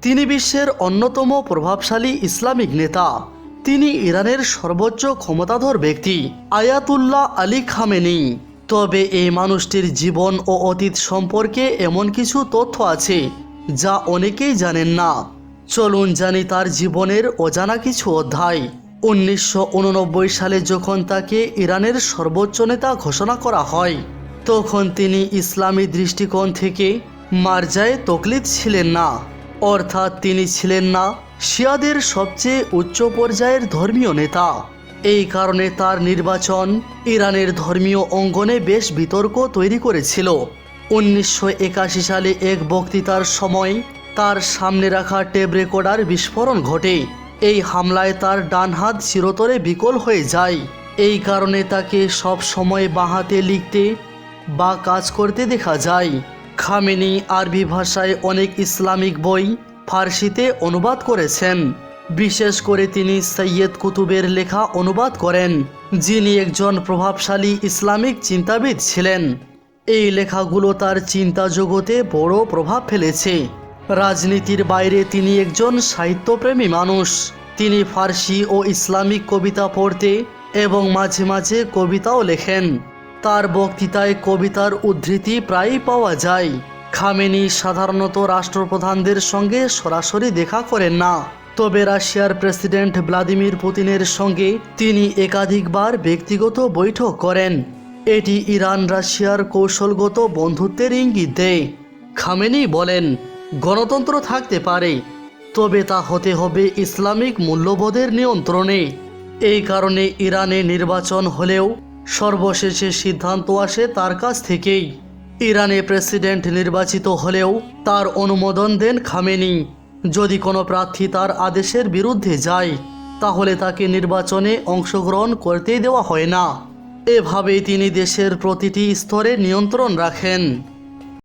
তিনি বিশ্বের অন্যতম প্রভাবশালী ইসলামিক নেতা। তিনি ইরানের সর্বোচ্চ ক্ষমতাধর ব্যক্তি আয়াতুল্লাহ আলী খামেনি। তবে এই মানুষটির জীবন ও অতীত সম্পর্কে এমন কিছু তথ্য আছে যা অনেকেই জানেন না। চলুন জানি তার জীবনের অজানা কিছু অধ্যায়। 1989 সালে যখন তাকে ইরানের সর্বোচ্চ নেতা ঘোষণা করা হয়, তখন তিনি ইসলামী দৃষ্টিকোণ থেকে মারজায়ে তকলিদ ছিলেন না, অর্থাৎ তিনি ছিলেন না শিয়াদের সবচেয়ে উচ্চ পর্যায়ের ধর্মীয় নেতা। এই কারণে তার নির্বাচন ইরানের ধর্মীয় অঙ্গনে বেশ বিতর্ক তৈরি করেছিল। 1981 সালে এক বক্তৃতার সময় তার সামনে রাখা টেপ রেকর্ডার বিস্ফোরণ ঘটে। এই হামলায় তার ডান হাত চিরতরে বিকল হয়ে যায়। এই কারণে তাকে সব সময় বাঁ হাতে লিখতে বা কাজ করতে দেখা যায়। খামেনি আরবি ভাষায় অনেক ইসলামিক বই ফার্সিতে অনুবাদ করেছেন। বিশেষ করে তিনি সৈয়দ কুতুবের লেখা অনুবাদ করেন, যিনি একজন প্রভাবশালী ইসলামিক চিন্তাবিদ ছিলেন। এই লেখাগুলো তার চিন্তা জগতে বড় প্রভাব ফেলেছে। রাজনীতির বাইরে তিনি একজন সাহিত্যপ্রেমী মানুষ। তিনি ফার্সি ও ইসলামিক কবিতা পড়তে এবং মাঝে মাঝে কবিতাও লেখেন। তার বক্তৃতায় কবিতার উদ্ধৃতি প্রায়ই পাওয়া যায়। খামেনি সাধারণত রাষ্ট্রপ্রধানদের সঙ্গে সরাসরি দেখা করেন না, তবে রাশিয়ার প্রেসিডেন্ট ভ্লাদিমির পুতিনের সঙ্গে তিনি একাধিকবার ব্যক্তিগত বৈঠক করেন। এটি ইরান রাশিয়ার কৌশলগত বন্ধুত্বের ইঙ্গিত দেয়। খামেনি বলেন, গণতন্ত্র থাকতে পারে, তবে তা হতে হবে ইসলামিক মূল্যবোধের নিয়ন্ত্রণে। এই কারণে ইরানে নির্বাচন হলেও সর্বশেষে সিদ্ধান্ত আসে তার কাছ থেকেই। ইরানে প্রেসিডেন্ট নির্বাচিত হলেও তার অনুমোদন দেন খামেনি। যদি কোনো প্রার্থী তার আদেশের বিরুদ্ধে যায়, তাহলে তাকে নির্বাচনে অংশগ্রহণ করতেই দেওয়া হয় না। এভাবেই তিনি দেশের প্রতিটি স্তরে নিয়ন্ত্রণ রাখেন।